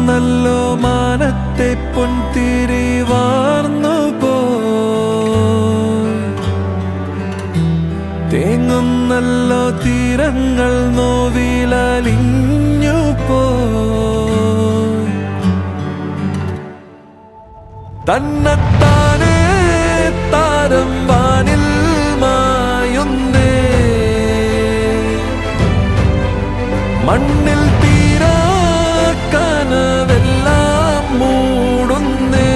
തെളിയുന്നല്ലോ മാനത്തെ പൊൻതിരി വാർന്നു തേങ്ങുന്നല്ലോ തീരങ്ങൾ നോവിലലിഞ്ഞു തന്നെത്താനേ താരം വാനിൽ മായുന്നേ മണ്ണിൽ തീരാ കനവെല്ലാം മൂടുന്നേ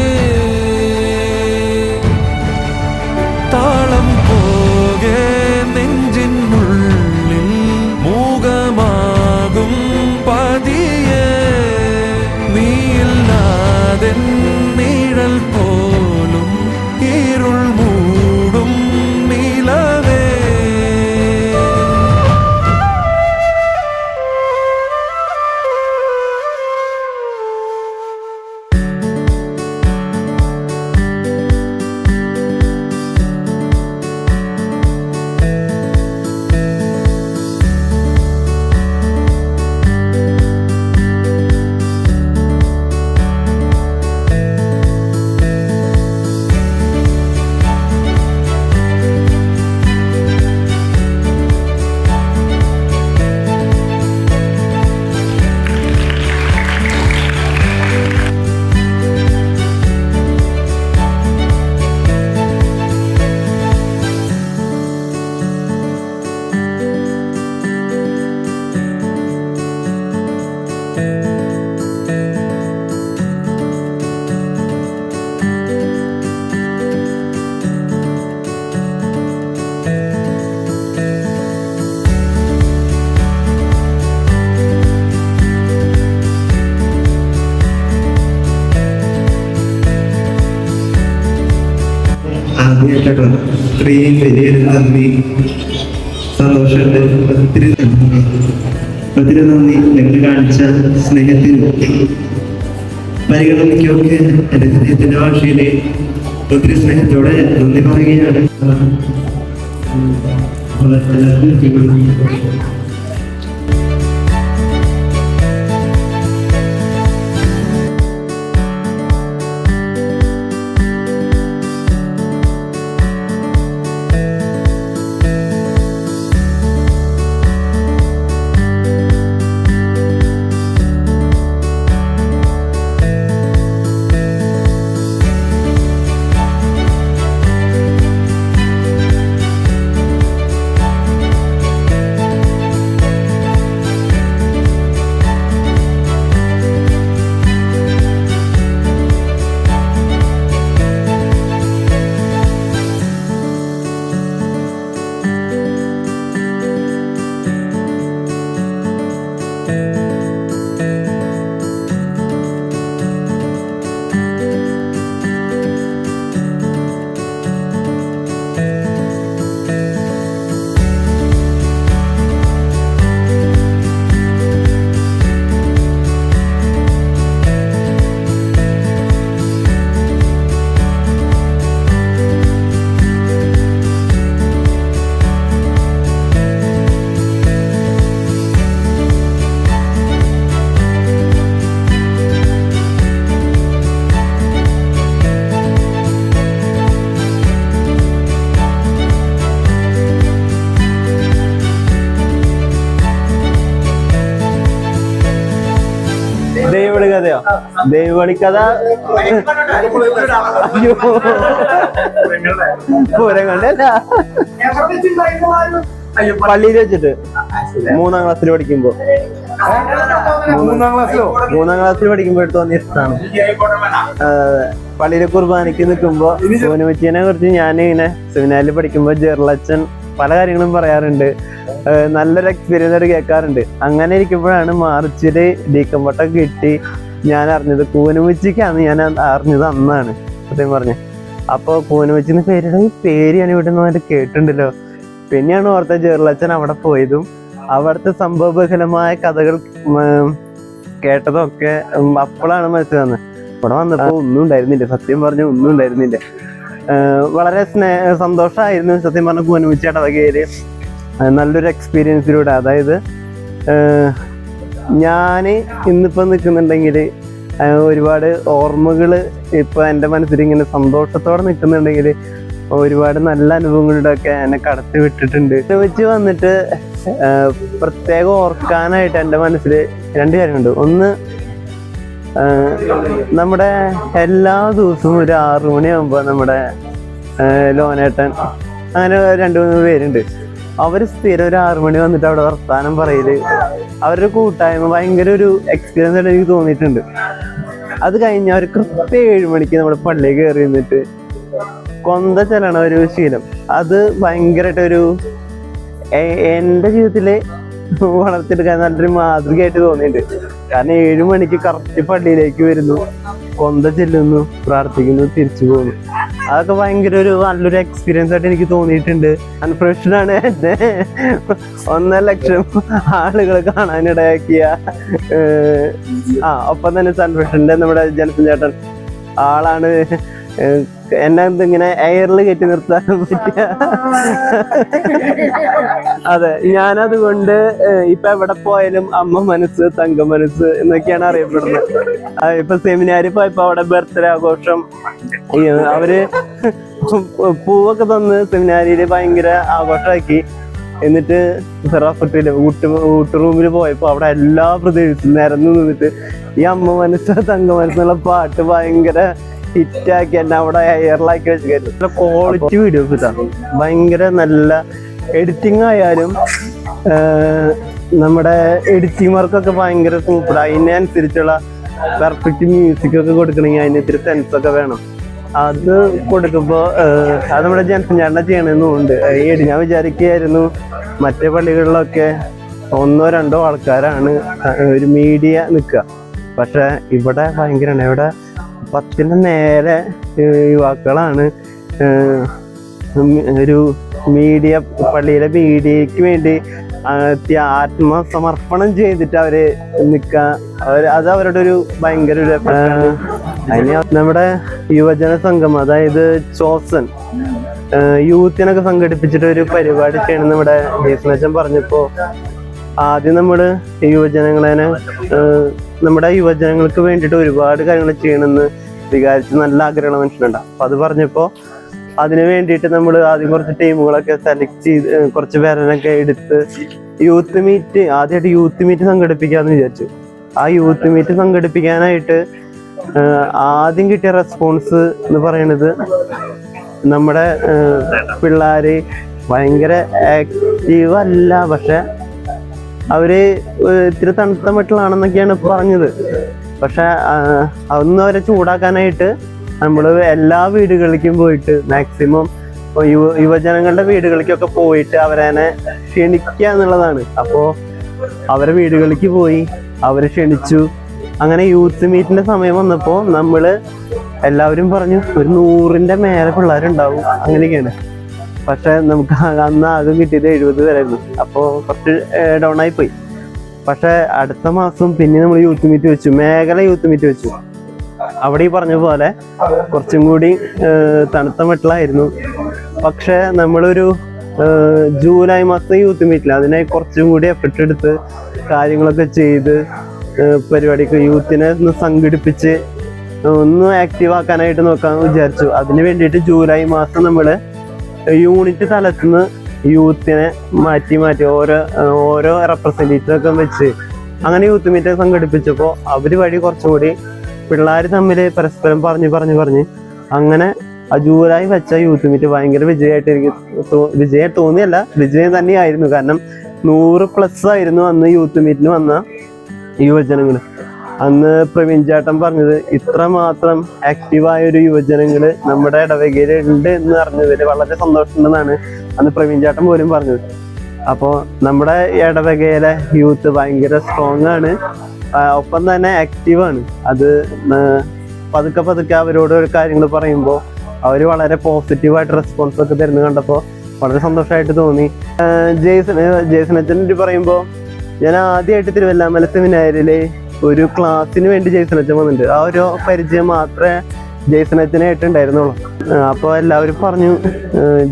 താളം പോകെ നെഞ്ചിനുള്ളിൽ മൂകമാകും പതിയെ നീയില്ലാതെ നിഴൽ പോലും ഇരുൾ മൂടും നിലവേ ഇത്രയും വലിയൊരു നന്ദി, സന്തോഷമുണ്ട്. ഒത്തിരി നന്ദി. ഞങ്ങൾ കാണിച്ച സ്നേഹത്തിനും പരിഗണനയ്ക്കൊക്കെ എൻ്റെ ഹൃദയത്തിൻ്റെ ഭാഷയിലെ ഒത്തിരി സ്നേഹത്തോടെ നന്ദി പറയുകയാണ്. ദൈവളി കഥയോ? ദൈവളി കഥ പൂരം കണ്ടല്ല, പള്ളിയിൽ വെച്ചിട്ട് 3ാം ക്ലാസ്സിൽ പഠിക്കുമ്പോ 3ാം ക്ലാസ്സിൽ പഠിക്കുമ്പോ എടുത്ത് തോന്നിയിട്ടാണ്. പള്ളിയിലെ കുർബാനയ്ക്ക് നിൽക്കുമ്പോ സോനുമച്ചിനെ കുറിച്ച് ഞാൻ ഇങ്ങനെ സെമിനാറിൽ പഠിക്കുമ്പോ ജെർലച്ചൻ പല കാര്യങ്ങളും പറയാറുണ്ട്. നല്ലൊരു എക്സ്പീരിയൻസ് ആയിട്ട് കേൾക്കാറുണ്ട്. അങ്ങനെ ഇരിക്കുമ്പോഴാണ് മാർച്ചില് ഡീക്കംപട്ടം കിട്ടി ഞാൻ അറിഞ്ഞത്. കൂനുമുച്ചിക്കാന്ന് ഞാൻ അറിഞ്ഞത് അന്നാണ് സത്യം പറഞ്ഞത്. അപ്പൊ കൂനുമുച്ചിന്ന് പേര് ഞാൻ ഇവിടെ നിന്ന് കേട്ടിട്ടുണ്ടല്ലോ. പിന്നെയാണ് ഓർത്ത ജെർലച്ചൻ അവിടെ പോയതും അവിടുത്തെ സംഭവബഹുലമായ കഥകൾ കേട്ടതൊക്കെ അപ്പോഴാണ് മനസ്സിലാകുന്നത്. ഇവിടെ വന്നപ്പോ ഒന്നും ഉണ്ടായിരുന്നില്ല, സത്യം പറഞ്ഞ ഒന്നും ഉണ്ടായിരുന്നില്ല. വളരെ സന്തോഷമായിരുന്നു സത്യം പറഞ്ഞ കൂനുമുച്ചി ഇടവകയില് നല്ലൊരു എക്സ്പീരിയൻസിലൂടെ. അതായത് ഞാൻ ഇന്നിപ്പോൾ നിൽക്കുന്നുണ്ടെങ്കിൽ ഒരുപാട് ഓർമ്മകൾ ഇപ്പൊ എൻ്റെ മനസ്സിൽ ഇങ്ങനെ സന്തോഷത്തോടെ നിൽക്കുന്നുണ്ടെങ്കിൽ ഒരുപാട് നല്ല അനുഭവങ്ങളിലൊക്കെ എന്നെ കടത്തി വിട്ടിട്ടുണ്ട്. വെച്ച് വന്നിട്ട് പ്രത്യേകം ഓർക്കാനായിട്ട് എൻ്റെ മനസ്സിൽ 2 കാര്യമുണ്ട്. ഒന്ന്, നമ്മുടെ എല്ലാ ദിവസവും ഒരു 6 മണിയാകുമ്പോൾ നമ്മുടെ ലോനേട്ടൻ, അങ്ങനെ 2-3 പേരുണ്ട്. അവർ സ്ഥിരം ഒരു 6 മണി വന്നിട്ട് അവിടെ വർത്താനം പറയല്, അവരുടെ കൂട്ടായ്മ ഭയങ്കര ഒരു എക്സ്പീരിയൻസ് ആയിട്ട് എനിക്ക് തോന്നിയിട്ടുണ്ട്. അത് കഴിഞ്ഞ് അവർ കൃത്യം 7 മണിക്ക് നമ്മുടെ പള്ളിയിൽ കയറി നിന്നിട്ട് കൊന്ത ചെല്ലണ ഒരു ശീലം, അത് ഭയങ്കരമായിട്ടൊരു എൻ്റെ ജീവിതത്തില് വളർത്തിയെടുക്കാൻ നല്ലൊരു മാതൃകയായിട്ട് തോന്നിയിട്ടുണ്ട്. കാരണം 7 മണിക്ക് കറക്റ്റ് പള്ളിയിലേക്ക് വരുന്നു, കൊന്ത ചെല്ലുന്നു, പ്രാർത്ഥിക്കുന്നു, തിരിച്ചു പോകുന്നു. അതൊക്കെ ഭയങ്കര നല്ലൊരു എക്സ്പീരിയൻസ് ആയിട്ട് എനിക്ക് തോന്നിയിട്ടുണ്ട്. അൺഫ്രഷനാണ് എന്നെ 1.5 ലക്ഷം ആളുകൾ കാണാനിടയാക്കിയ ഒപ്പം തന്നെ സൺഫ്രഷന്റെ നമ്മുടെ ജനസൻ ചേട്ടൻ ആളാണ് എന്നെ ഇങ്ങനെ എയറിൽ കയറ്റി നിർത്താൻ പറ്റിയ. അതെ, ഞാനതുകൊണ്ട് ഇപ്പൊ എവിടെ പോയാലും അമ്മ മനസ്സ്, തങ്ക മനസ്സ് എന്നൊക്കെയാണ് അറിയപ്പെടുന്നത്. ഇപ്പൊ സെമിനാരിൽ പോയപ്പോ അവിടെ ബർത്ത്ഡേ ആഘോഷം, അവര് പൂവൊക്കെ തന്ന് സെമിനാരിയില് ഭയങ്കര ആഘോഷമാക്കി. എന്നിട്ട് സെറാഫട്ടില് ഊട്ട് റൂമിൽ പോയപ്പോ അവിടെ എല്ലാ പ്രദേശത്തും നിരന്നു നിന്നിട്ട് ഈ അമ്മ മനസ്സ്, തങ്ക മനസ്സെന്നുള്ള പാട്ട് ഭയങ്കര ഹിറ്റാക്കി എന്നെ അവിടെ എയറിലാക്കി വെച്ചിട്ട് ക്വാളിറ്റി വീഡിയോസ് ഇട്ടാണ്. ഭയങ്കര നല്ല എഡിറ്റിംഗ് ആയാലും നമ്മുടെ എഡിറ്റിംഗ് വർക്കൊക്കെ ഭയങ്കര സൂപ്പർ. അതിനനുസരിച്ചുള്ള പെർഫെക്റ്റ് മ്യൂസിക് ഒക്കെ കൊടുക്കണമെങ്കിൽ അതിന് ഇത്തിരി സെൻസ് ഒക്കെ വേണം. അത് കൊടുക്കുമ്പോൾ അത് നമ്മുടെ ജനസൻ ചേട്ടനെ ചെയ്യണമെന്നുണ്ട്. ഞാൻ വിചാരിക്കുകയായിരുന്നു മറ്റേ പള്ളികളിലൊക്കെ 1-2 ആൾക്കാരാണ് ഒരു മീഡിയ നിൽക്കുക. പക്ഷെ ഇവിടെ ഭയങ്കരമാണ്. ഇവിടെ 10ന് നേരെ യുവാക്കളാണ് ഒരു മീഡിയ, പള്ളിയിലെ മീഡിയക്ക് വേണ്ടി ആത്മസമർപ്പണം ചെയ്തിട്ട് അവര് നിൽക്കുക. അത് അവരുടെ ഒരു ഭയങ്കര ഒരു അതിന് നമ്മുടെ യുവജന സംഘം, അതായത് ചോസൻ യൂത്തിനൊക്കെ സംഘടിപ്പിച്ചിട്ട് ഒരു പരിപാടി ചെയ്യണം നമ്മുടെ ജേസനച്ചൻ പറഞ്ഞപ്പോ, ആദ്യം നമ്മള് യുവജനങ്ങളെ നമ്മുടെ യുവജനങ്ങൾക്ക് വേണ്ടിയിട്ട് ഒരുപാട് കാര്യങ്ങൾ ചെയ്യണമെന്ന് വിചാരിച്ച് നല്ല ആഗ്രഹമുള്ള മനുഷ്യനുണ്ടാവും. അപ്പൊ അത് പറഞ്ഞപ്പോ അതിന് വേണ്ടിയിട്ട് നമ്മൾ ആദ്യം കുറച്ച് ടീമുകളൊക്കെ സെലക്ട് ചെയ്ത് കുറച്ച് പേരനൊക്കെ എടുത്ത് യൂത്ത് മീറ്റ്, ആദ്യമായിട്ട് യൂത്ത് മീറ്റ് സംഘടിപ്പിക്കാന്ന് വിചാരിച്ചു. ആ യൂത്ത് മീറ്റ് സംഘടിപ്പിക്കാനായിട്ട് ആദ്യം കിട്ടിയ റെസ്പോൺസ് എന്ന് പറയുന്നത് നമ്മുടെ പിള്ളേര് ഭയങ്കര ആക്റ്റീവ് അല്ല, പക്ഷെ അവര് ഇത്തിരി തണുത്ത മട്ടിലാണെന്നൊക്കെയാണ് പറഞ്ഞത്. പക്ഷെ അതൊന്നും അവരെ ചൂടാക്കാനായിട്ട് നമ്മൾ എല്ലാ വീടുകളിലേക്കും പോയിട്ട് മാക്സിമം യുവജനങ്ങളുടെ വീടുകളിലേക്കൊക്കെ പോയിട്ട് അവരെ ക്ഷണിക്കുക എന്നുള്ളതാണ്. അപ്പോൾ അവരെ വീടുകളിലേക്ക് പോയി അവരെ ക്ഷണിച്ചു. അങ്ങനെ യൂത്ത് മീറ്റിന്റെ സമയം വന്നപ്പോൾ നമ്മൾ എല്ലാവരും പറഞ്ഞു ഒരു 100ന്റെ മേലെ പിള്ളേരുണ്ടാവും, അങ്ങനെയൊക്കെയാണ്. പക്ഷെ നമുക്ക് അന്ന് ആകെ കിട്ടിയത് 70 പേരായിരുന്നു. അപ്പോൾ കുറച്ച് ഡൗൺ ആയി പോയി. പക്ഷെ അടുത്ത മാസം പിന്നെ നമ്മൾ യൂത്ത് മീറ്റ് വെച്ചു, മേഖല യൂത്ത് മീറ്റ് വെച്ചു. അവിടെ ഈ പറഞ്ഞ പോലെ കുറച്ചും കൂടി തണുത്ത മട്ടിലായിരുന്നു. പക്ഷെ നമ്മളൊരു ജൂലൈ മാസത്തെ യൂത്ത് മീറ്റിൽ അതിനെ കുറച്ചും കൂടി എഫർട്ട് എടുത്ത് കാര്യങ്ങളൊക്കെ ചെയ്ത് പരിപാടിക്ക് യൂത്തിനെ ഒന്ന് സംഘടിപ്പിച്ച് ഒന്ന് ആക്റ്റീവ് ആക്കാനായിട്ട് നോക്കാമെന്ന് വിചാരിച്ചു. അതിന് വേണ്ടിയിട്ട് ജൂലൈ മാസം നമ്മൾ യൂണിറ്റ് തലത്തുനിന്ന് യൂത്തിനെ മാറ്റി ഓരോ റെപ്രസെൻറ്റേറ്റീവൊക്കെ വെച്ച് അങ്ങനെ യൂത്ത് മീറ്റ് സംഘടിപ്പിച്ചപ്പോൾ അവർ വഴി കുറച്ചുകൂടി പിള്ളേർ തമ്മിൽ പരസ്പരം പറഞ്ഞ് അങ്ങനെ ആ ജൂലൈ വെച്ച യൂത്ത് മീറ്റ് ഭയങ്കര വിജയമായിട്ട് എനിക്ക് വിജയം തോന്നിയല്ല, വിജയം തന്നെയായിരുന്നു. കാരണം 100+ ആയിരുന്നു അന്ന് യൂത്ത് മീറ്റിന് വന്ന യുവജനങ്ങൾ. അന്ന് പ്രവീൺ ചേട്ടൻ പറഞ്ഞത് ഇത്രമാത്രം ആക്റ്റീവായ ഒരു യുവജനങ്ങൾ നമ്മുടെ ഇടവകയിൽ ഉണ്ട് എന്ന് അറിഞ്ഞതിൽ വളരെ സന്തോഷമുണ്ടെന്നാണ് അന്ന് പ്രവീൺ ചേട്ടൻ പോലും പറഞ്ഞത്. അപ്പോൾ നമ്മുടെ ഇടവകയിലെ യൂത്ത് ഭയങ്കര സ്ട്രോങ് ആണ്, ഒപ്പം തന്നെ ആക്റ്റീവാണ്. അത് പതുക്കെ അവരോട് കാര്യങ്ങൾ പറയുമ്പോൾ അവർ വളരെ പോസിറ്റീവായിട്ട് റെസ്പോൺസ് ഒക്കെ തരുന്നത് കണ്ടപ്പോൾ വളരെ സന്തോഷമായിട്ട് തോന്നി. ജേസനച്ചൻ പറയുമ്പോൾ ഞാൻ ആദ്യമായിട്ട് തിരുവല്ലാമല സെമിനാരില് ഒരു ക്ലാസ്സിന് വേണ്ടി ജേസനച്ചൻ വന്നിട്ടുണ്ട്. ആ ഒരു പരിചയം മാത്രമേ ജേസനച്ചനായിട്ട് ഉണ്ടായിരുന്നുള്ളൂ. അപ്പോൾ എല്ലാവരും പറഞ്ഞു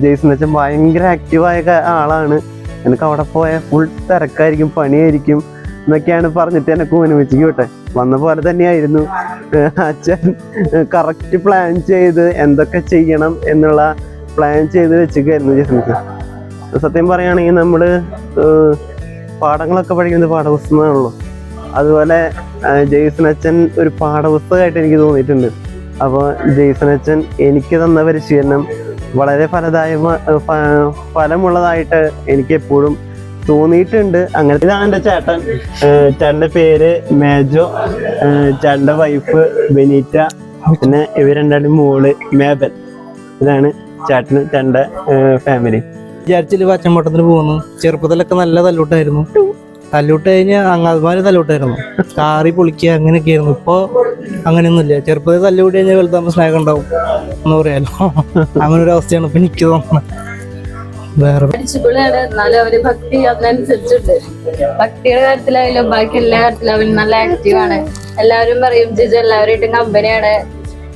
ജേസനച്ചൻ ഭയങ്കര ആക്റ്റീവായ ആളാണ്, എനിക്ക് അവിടെ പോയാൽ ഫുൾ തിരക്കായിരിക്കും, പണിയായിരിക്കും, എന്നൊക്കെയാണ് പറഞ്ഞിട്ട് എന്നെ കൂനുവച്ചിക്ക് വിട്ടെ. വന്ന പോലെ തന്നെയായിരുന്നു. അച്ഛൻ കറക്റ്റ് പ്ലാൻ ചെയ്ത് എന്തൊക്കെ ചെയ്യണം എന്നുള്ള പ്ലാൻ ചെയ്ത് വെച്ചിരിക്കുകയായിരുന്നു ജസ്മിക്ക്. സത്യം പറയുകയാണെങ്കിൽ നമ്മൾ പാഠങ്ങളൊക്കെ പഠിക്കുന്നത് പാഠപുസ്തകമാണല്ലോ. അതുപോലെ ജെയ്സൺ അച്ഛൻ ഒരു പാഠപുസ്തകമായിട്ട് എനിക്ക് തോന്നിയിട്ടുണ്ട്. അപ്പോൾ ജെയ്സൺ അച്ഛൻ എനിക്ക് തന്ന പരിശീലനം വളരെ ഫലമുള്ളതായിട്ട് എനിക്ക് എപ്പോഴും തോന്നിയിട്ടുണ്ട്. അങ്ങനെ ഇതാണ് എൻ്റെ ചേട്ടൻ. ചേട്ടൻ്റെ പേര് മേജോ, ചേട്ടൻ്റെ വൈഫ് ബെനീറ്റ, പിന്നെ ഇവർ രണ്ടാളും മോള് മേബൽ. ഇതാണ് ചേട്ടൻ്റെ ഫാമിലി. വിചാരിച്ചില്ല പച്ചമ്പട്ടത്തിന് പോകുന്നു. ചെറുപ്പത്തിലൊക്കെ നല്ല തല്ലൂട്ടായിരുന്നു. തല്ലൂട്ട് കഴിഞ്ഞാൽ അങ്ങാതിമാര് തല്ലൂട്ടായിരുന്നു, കാറി പൊളിക്കുക അങ്ങനെയൊക്കെ ആയിരുന്നു. ഇപ്പൊ അങ്ങനെയൊന്നുമില്ല. ചെറുപ്പത്തിൽ തല്ലൂട്ടി കഴിഞ്ഞാൽ വലുതാകുമ്പോൾ സ്നേഹം ഉണ്ടാവും എന്ന് പറയാലോ. അങ്ങനെ ഒരു അവസ്ഥയാണ് ഇപ്പൊ എനിക്ക് തോന്നുന്നത്. വേറെ എന്നാലും അവര് ഭക്തി അതിനനുസരിച്ചുണ്ട്. ഭക്തിയുടെ കാര്യത്തിലായാലും ബാക്കി എല്ലാ കാര്യത്തിലും അവൻ നല്ല ആക്റ്റീവാണ്. എല്ലാവരും പറയും ജിജു എല്ലാവരുമായിട്ടും കമ്പനിയാണ്,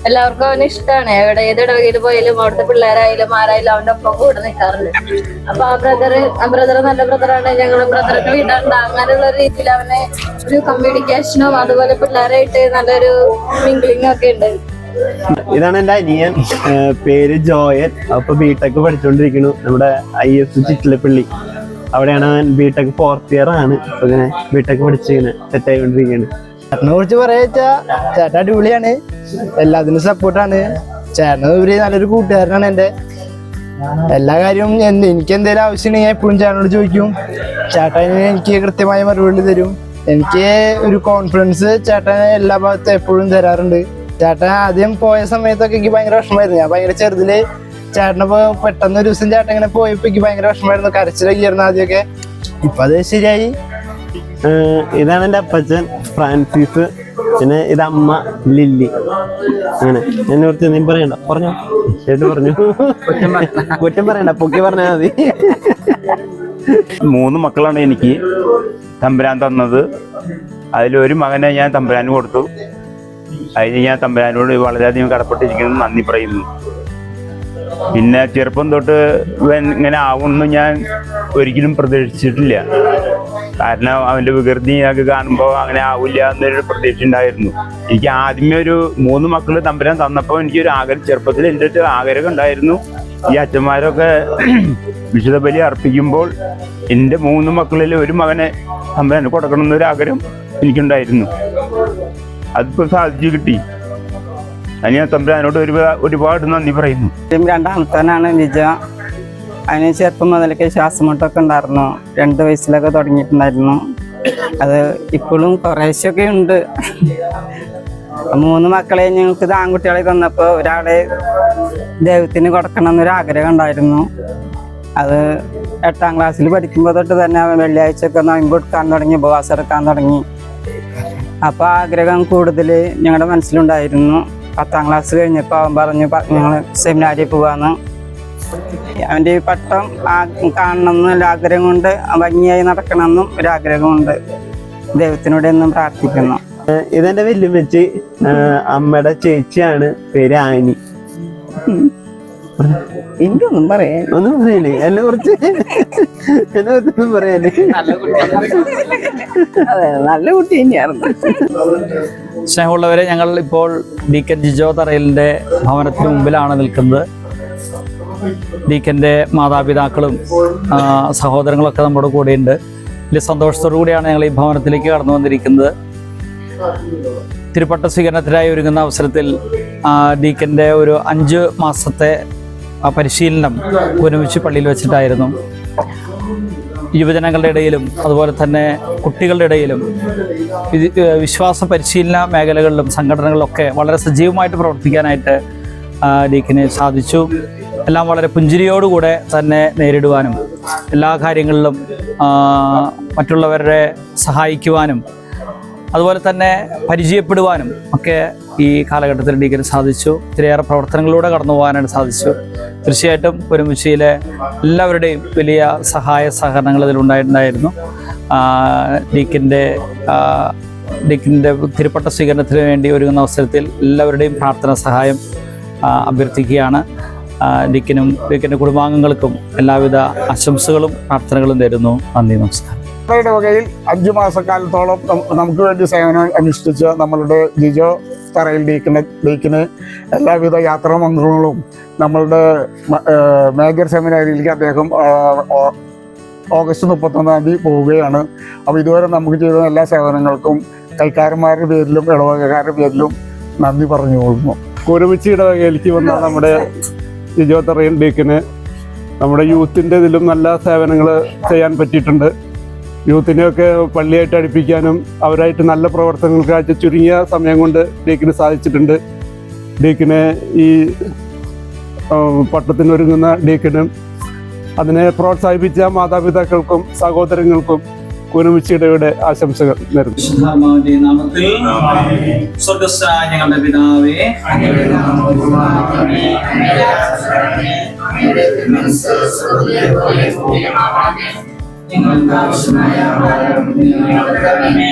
എല്ലാവർക്കും അവന് ഇഷ്ടമാണ്. എവിടെ ഏത് ഇടവകയിൽ പോയാലും അവിടുത്തെ പിള്ളേരായാലും ആരായാലും അവന്റെ ഒപ്പം കൂടെ നിൽക്കാറുണ്ട്. അപ്പൊ ആ ബ്രദർ നല്ല ബ്രദറാണ്. ഞങ്ങള് ബ്രദറിന്റെ വീടാണ്ട് അങ്ങനെയുള്ള രീതിയിൽ അവന് ഒരു കമ്മ്യൂണിക്കേഷനും അതുപോലെ പിള്ളേരായിട്ട് നല്ലൊരു മിംഗ്ലിംഗ് ഒക്കെ ഉണ്ട്. ഇതാണ് എൻ്റെ അനിയൻ, പേര് ജോയൽ. അപ്പൊ ബിടെക് പഠിച്ചുകൊണ്ടിരിക്കുന്നു നമ്മുടെ IS ചിറ്റിലപ്പള്ളി. അവിടെയാണ് അവൻ ബിടെക് 4th year ആണ്. അപ്പൊ ഇങ്ങനെ ബിടെക് പഠിച്ചിങ്ങനെ സെറ്റ് ആയിക്കൊണ്ടിരിക്കുകയാണ്. ചേട്ടനെ കുറിച്ച് പറയാ ചേട്ടൻ അടിപൊളിയാണ്, എല്ലാത്തിനും സപ്പോർട്ടാണ്. ചേട്ടൻ ഒരു നല്ലൊരു കൂട്ടുകാരനാണ്. എൻ്റെ എല്ലാ കാര്യവും എനിക്ക് എന്തെങ്കിലും ആവശ്യമുണ്ടെങ്കിൽ ഞാൻ എപ്പോഴും ചേട്ടനോട് ചോദിക്കും. ചേട്ടൻ എനിക്ക് കൃത്യമായ മറുപടി തരും. എനിക്ക് ഒരു കോൺഫിഡൻസ് ചേട്ടൻ എല്ലാ ഭാഗത്തും എപ്പോഴും തരാറുണ്ട്. ചേട്ടൻ ആദ്യം പോയ സമയത്തൊക്കെ എനിക്ക് ഭയങ്കര വിഷമമായിരുന്നു. ഞാൻ ഭയങ്കര ചെറുതില് ചേട്ടനിപ്പോ പെട്ടെന്ന് ഒരു ദിവസം ചേട്ടൻ ഇങ്ങനെ പോയപ്പോ എനിക്ക് ഭയങ്കര വിഷമമായിരുന്നു, കരച്ചിലൊക്കെയായിരുന്നു ആദ്യമൊക്കെ. ഇപ്പൊ അത് ശരിയായി. ഇതാണ് എൻ്റെ അപ്പച്ചൻ ഫ്രാൻസിസ്, പിന്നെ ഇത് അമ്മ ലില്ലി. അങ്ങനെ എന്നെ കുറിച്ച് നീ പറയണ്ട, പറഞ്ഞോ ചേട്ടൻ പറഞ്ഞു. കുറ്റം പറയണ്ട, പൊക്കി പറഞ്ഞാൽ മതി. 3 മക്കളാണ് എനിക്ക് തമ്പുരാൻ തന്നത്. അതിലൊരു മകനെ ഞാൻ തമ്പുരാന് കൊടുത്തു. അതിന് ഞാൻ തമ്പുരാനോട് വളരെയധികം കടപ്പെട്ടിരിക്കുന്നു, നന്ദി പറയുന്നു. പിന്നെ ചെറുപ്പം തൊട്ട് ഇങ്ങനെ ആവുമെന്ന് ഞാൻ ഒരിക്കലും പ്രതീക്ഷിച്ചിട്ടില്ല. കാരണം അവൻ്റെ വികൃതിയൊക്കെ കാണുമ്പോൾ അങ്ങനെ ആവില്ല എന്നൊരു പ്രതീക്ഷ ഉണ്ടായിരുന്നു. എനിക്ക് ആദ്യമേ ഒരു 3 മക്കൾ തമ്പുരാൻ തന്നപ്പോൾ എനിക്കൊരു ചെറുപ്പത്തിൽ എൻ്റെ ഒരു ആഗ്രഹം ഉണ്ടായിരുന്നു. ഈ അച്ഛന്മാരൊക്കെ വിശുദ്ധ ബലി അർപ്പിക്കുമ്പോൾ എൻ്റെ 3 മക്കളിൽ ഒരു മകനെ തമ്പുരാന് കൊടുക്കണം എന്നൊരാഗ്രഹം എനിക്കുണ്ടായിരുന്നു. അതിപ്പോൾ സാധിച്ചു കിട്ടി. അതിന് ഞാൻ തമ്പുരാനോട് ഒരുപാട് നന്ദി പറയുന്നു. 2ാമത്തവനാണ് വിജ. അതിന് ചെറുപ്പം മുതലൊക്കെ ശ്വാസമുട്ടൊക്കെ ഉണ്ടായിരുന്നു. 2 വയസ്സിലൊക്കെ തുടങ്ങിയിട്ടുണ്ടായിരുന്നു. അത് ഇപ്പോഴും കുറേശ്ശൊക്കെ ഉണ്ട്. 3 മക്കളെ ഞങ്ങൾക്ക് ഇത് ആൺകുട്ടികളെ തന്നപ്പോൾ ഒരാളെ ദൈവത്തിന് കൊടുക്കണം എന്നൊരാഗ്രഹം ഉണ്ടായിരുന്നു. അത് 8ാം ക്ലാസ്സിൽ പഠിക്കുമ്പോൾ തൊട്ട് തന്നെ അവൻ വെള്ളിയാഴ്ചയൊക്കെ നോയമ്പ് എടുക്കാൻ തുടങ്ങി, ഉപവാസം എടുക്കാൻ തുടങ്ങി. അപ്പോൾ ആഗ്രഹം കൂടുതൽ ഞങ്ങളുടെ മനസ്സിലുണ്ടായിരുന്നു. 10ാം ക്ലാസ് കഴിഞ്ഞപ്പോൾ അവൻ പറഞ്ഞു ഞങ്ങൾ സെമിനാരിൽ പോവാന്ന്. അവൻ്റെ ഈ പട്ടം കാണണമെന്നുള്ള ആഗ്രഹം കൊണ്ട് ഭംഗിയായി നടക്കണമെന്നും ഒരാഗ്രഹമുണ്ട്. ദൈവത്തിനോട് എന്നും പ്രാർത്ഥിക്കുന്നു. ഇതെന്റെ വല്യമ്മച്ചി, അമ്മയുടെ ചേച്ചിയാണ്, പേര് ആനി. എനിക്കൊന്നും പറയാൻ ഒന്നും പറയല്ലേ, എന്നെ കുറിച്ച് ഒന്നും പറയാല്ലേ. അതെ, നല്ല കുട്ടി തന്നെയായിരുന്നു. സ്നേഹമുള്ളവരെ, ഞങ്ങൾ ഇപ്പോൾ ഡീക്കൻ ജിജോ തറയിലിൻ്റെ ഭവനത്തിന് മുമ്പിലാണ് നിൽക്കുന്നത്. ഡീക്കൻ്റെ മാതാപിതാക്കളും സഹോദരങ്ങളൊക്കെ നമ്മുടെ കൂടെയുണ്ട്. വലിയ സന്തോഷത്തോടു കൂടിയാണ് ഞങ്ങൾ ഈ ഭവനത്തിലേക്ക് കടന്നു വന്നിരിക്കുന്നത്. തിരുപ്പട്ട സ്വീകരണത്തിനായി ഒരുങ്ങുന്ന അവസരത്തിൽ ഡീക്കൻ്റെ ഒരു 5 മാസത്തെ പരിശീലനം ഒരുമിച്ച് പള്ളിയിൽ വെച്ചിട്ടായിരുന്നു. യുവജനങ്ങളുടെ ഇടയിലും അതുപോലെ തന്നെ കുട്ടികളുടെ ഇടയിലും വിശ്വാസ പരിശീലന മേഖലകളിലും സംഘടനകളിലൊക്കെ വളരെ സജീവമായിട്ട് പ്രവർത്തിക്കാനായിട്ട് ഡീക്കിന് സാധിച്ചു. എല്ലാം വളരെ പുഞ്ചിരിയോടുകൂടെ തന്നെ നേരിടുവാനും എല്ലാ കാര്യങ്ങളിലും മറ്റുള്ളവരെ സഹായിക്കുവാനും അതുപോലെ തന്നെ പരിചയപ്പെടുവാനും ഒക്കെ ഈ കാലഘട്ടത്തിൽ ഡീക്കിന് സാധിച്ചു. ഒത്തിരിയേറെ പ്രവർത്തനങ്ങളിലൂടെ കടന്നു പോകാനായിട്ട് സാധിച്ചു. തീർച്ചയായിട്ടും കുരുമുച്ചിയിലെ എല്ലാവരുടെയും വലിയ സഹായ സഹകരണങ്ങൾ ഇതിലുണ്ടായിട്ടുണ്ടായിരുന്നു. ഡീക്കിൻ്റെ തിരുപ്പട്ട സ്വീകരണത്തിന് വേണ്ടി ഒരുങ്ങുന്ന അവസരത്തിൽ എല്ലാവരുടെയും പ്രാർത്ഥന സഹായം അഭ്യർത്ഥിക്കുകയാണ്. ഡീക്കിനും ഡീക്കിൻ്റെ കുടുംബാംഗങ്ങൾക്കും എല്ലാവിധ ആശംസകളും പ്രാർത്ഥനകളും തരുന്നു. നന്ദി, നമസ്കാരം. ഇടവകയിൽ 5 മാസക്കാലത്തോളം നമുക്ക് വേണ്ടി സേവനം അനുഷ്ഠിച്ച നമ്മളുടെ ജിജോ തറയിൽ ഡീക്കിന് എല്ലാവിധ യാത്രാമംഗളങ്ങളും നമ്മളുടെ മേജർ സെമിനാരിയിലേക്ക് അദ്ദേഹം ഓഗസ്റ്റ് 31-ാം തീയതി പോവുകയാണ്. അപ്പോൾ ഇതുവരെ നമുക്ക് ചെയ്ത എല്ലാ സേവനങ്ങൾക്കും കൈക്കാരന്മാരുടെ പേരിലും ഇടവകക്കാരുടെ പേരിലും നന്ദി പറഞ്ഞുകൊള്ളുന്നു. കുരുമിച്ചി ഇടവകയിലേക്ക് വന്ന നമ്മുടെ ജിജോ തറയിൽ ഡീക്കിന് നമ്മുടെ യൂത്തിൻ്റെ ഇതിലും നല്ല സേവനങ്ങൾ ചെയ്യാൻ പറ്റിയിട്ടുണ്ട്. യൂത്തിനെയൊക്കെ പള്ളിയായിട്ട് അടുപ്പിക്കാനും അവരായിട്ട് നല്ല പ്രവർത്തനങ്ങൾ കാഴ്ച ചുരുങ്ങിയ സമയം കൊണ്ട് ഡീക്കിന് സാധിച്ചിട്ടുണ്ട്. ഡീക്കിനെ ഈ പട്ടത്തിനൊരുങ്ങുന്ന ഡീക്കിനും അതിനെ പ്രോത്സാഹിപ്പിച്ച മാതാപിതാക്കൾക്കും സഹോദരങ്ങൾക്കും കുരുമിച്ചിടയുടെ ആശംസകൾ നേരുന്നു. പരിശുദ്ധാത്മാവിന്റെ നാമത്തിൽ സ്വർഗ്ഗസ്ഥനായ ഞങ്ങളുടെ പിതാവേ, ഞങ്ങൾക്ക് ആവശ്യമായ ആഹാരം ഞങ്ങൾക്ക് തരണമേ.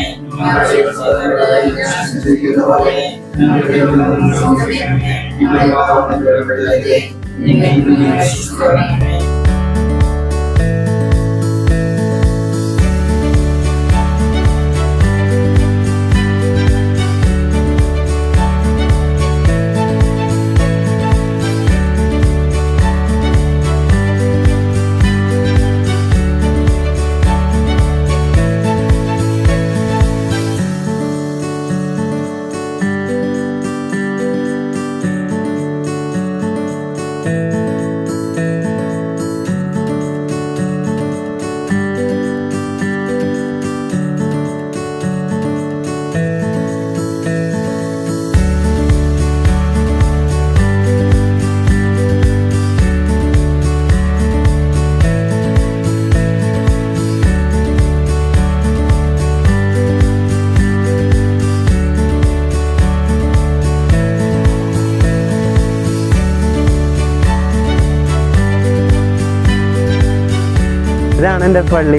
ഇതാണ് എൻ്റെ പള്ളി,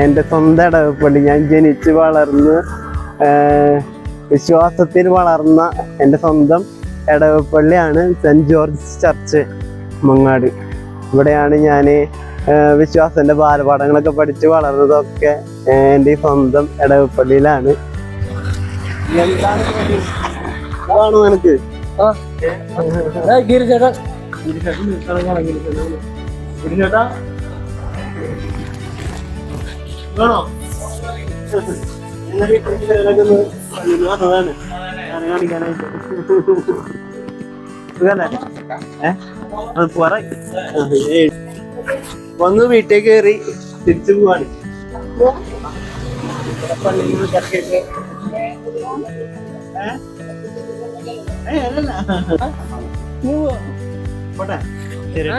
എൻ്റെ സ്വന്തം ഇടവപ്പള്ളി. ഞാൻ ജനിച്ച് വളർന്ന് വിശ്വാസത്തിൽ വളർന്ന എൻ്റെ സ്വന്തം ഇടവപ്പള്ളിയാണ് സെൻറ്റ് ജോർജ് ചർച്ച് മങ്ങാട്. ഇവിടെയാണ് ഞാൻ വിശ്വാസത്തിൻ്റെ ബാലപാഠങ്ങളൊക്കെ പഠിച്ച് വളർന്നതൊക്കെ എൻ്റെ ഈ സ്വന്തം ഇടവപ്പള്ളിയിലാണ്. എന്താണ് നിനക്ക് വേണോ? വന്ന് വീട്ടിൽ കയറി തിരിച്ചു പോവാണ്. പോട്ടെ ശരി.